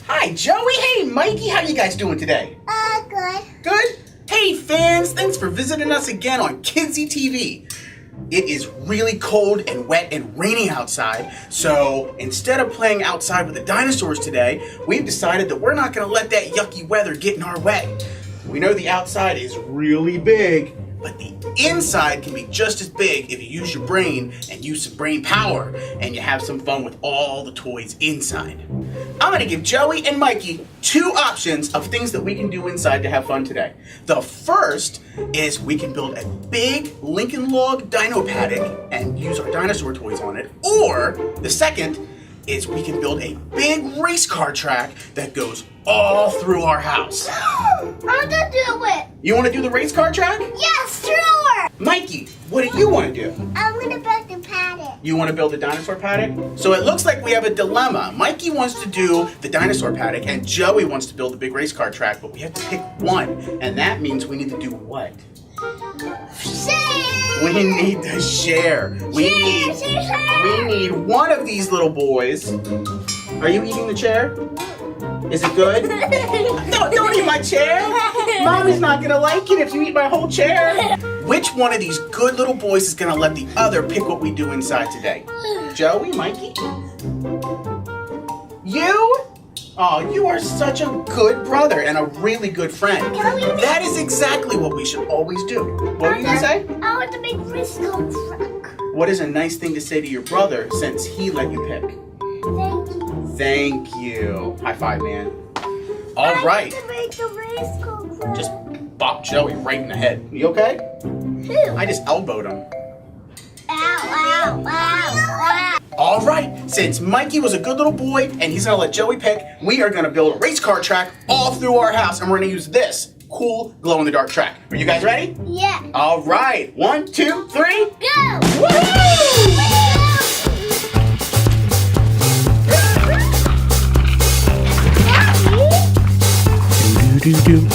Hi, Joey. Hey, Mikey. How you guys doing today? Good. Good? Hey, fans. Thanks for visiting us again on KidsyTV. It is really cold and wet and rainy outside, so instead of playing outside with the dinosaurs today, we've decided that we're not going to let that yucky weather get in our way. We know the outside is really big, but the inside can be just as big if you use your brain and use some brain power and you have some fun with all the toys inside. I'm going to give Joey and Mikey two options of things that we can do inside to have fun today. The first is we can build a big Lincoln Log dino paddock and use our dinosaur toys on it. Or the second is we can build a big race car track that goes all through our house. I'm gonna do it. You want to do the race car track? Yes, sure. Mikey, what do you want to do? I'm gonna build the paddock. You want to build a dinosaur paddock? So it looks like we have a dilemma. Mikey wants to do the dinosaur paddock and Joey wants to build the big race car track, but we have to pick one. And that means we need to do what? Share. We need to share. We need one of these little boys. Are you eating the chair? Is it good? No, don't eat my chair. Mommy's not gonna like it if you eat my whole chair. Which one of these good little boys is gonna let the other pick what we do inside today? Joey, Mikey? You? Oh, you are such a good brother and a really good friend. That is exactly what we should always do. What were you gonna say? I want to make race car track. What is a nice thing to say to your brother since he let you pick? Thank you. Thank you. High five, man. All right. I want to make the race car track. Just bop Joey right in the head. You okay? Who? I just elbowed him. Ow, ow, ow, ow. All right, since Mikey was a good little boy and he's gonna let Joey pick, we are gonna build a race car track all through our house and we're gonna use this cool glow-in-the-dark track. Are you guys ready? Yeah. All right, 1, 2, 3. Go! Woo! Do.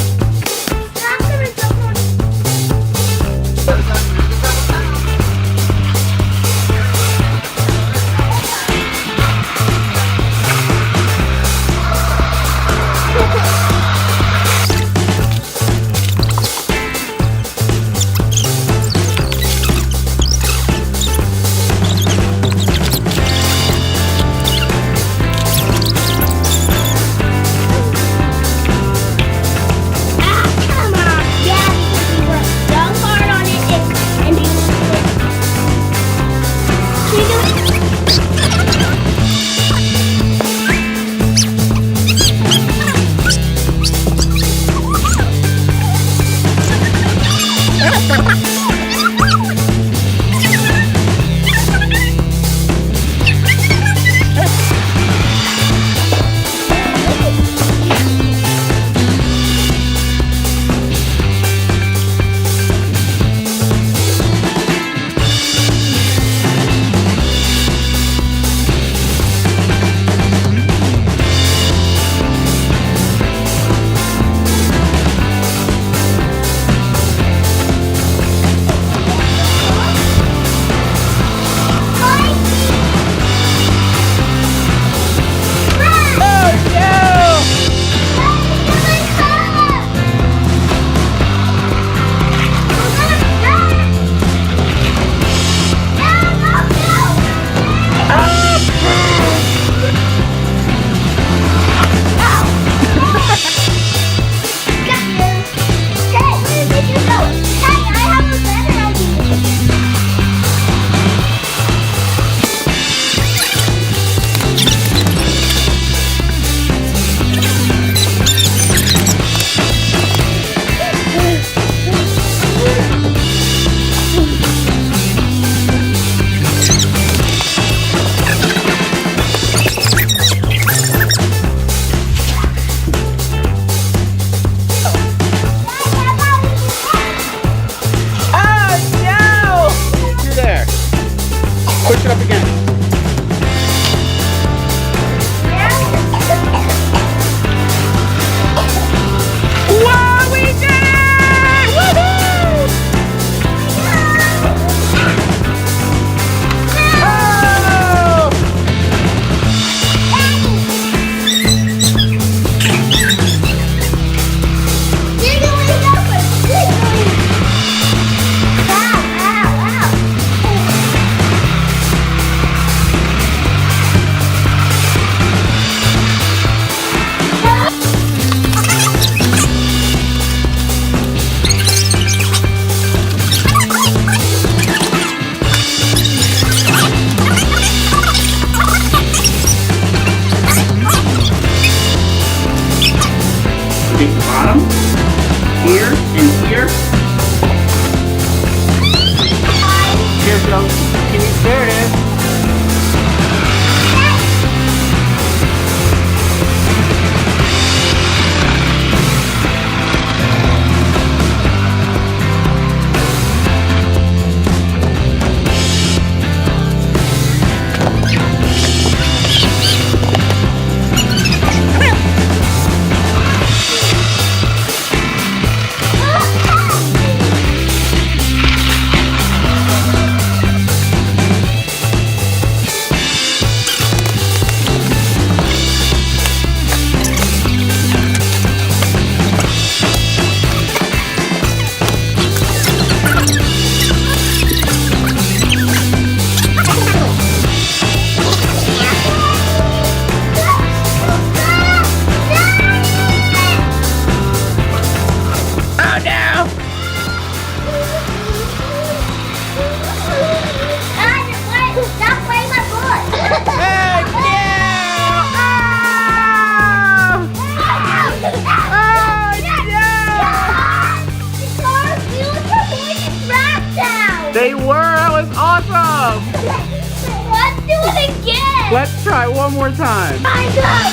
Let's try one more time. I know.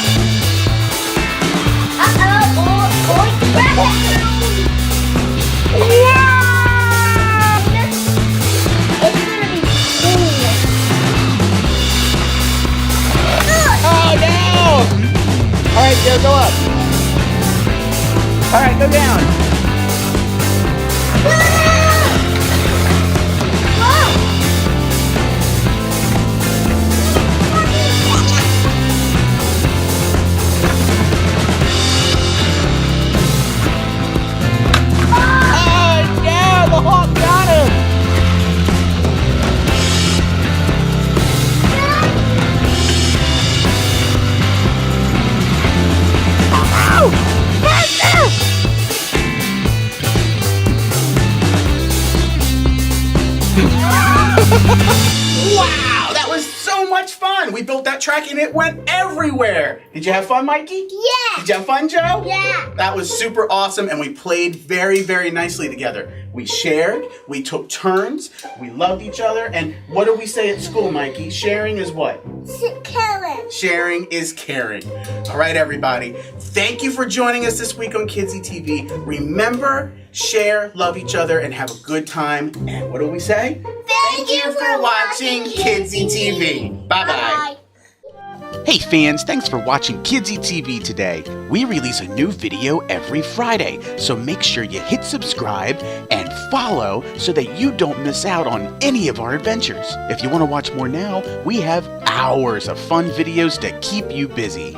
Grab it. Yeah! It's gonna be cool. Oh no! Alright, Joe, go up. Alright, go down. Wow, that was so much fun. We built that track and it went everywhere. Did you have fun, Mikey? Yeah. Did you have fun, Joe? Yeah. That was super awesome and we played very, very nicely together. We shared, we took turns, we loved each other, and what do we say at school, Mikey? Sharing is what? Caring. Sharing is caring. All right, everybody. Thank you for joining us this week on KidsyTV. Remember, share, love each other, and have a good time. And what do we say? Thank you for watching KidsyTV. Bye-bye. Hey fans, thanks for watching KidsyTV today. We release a new video every Friday, so make sure you hit subscribe and follow so that you don't miss out on any of our adventures. If you want to watch more now, we have hours of fun videos to keep you busy.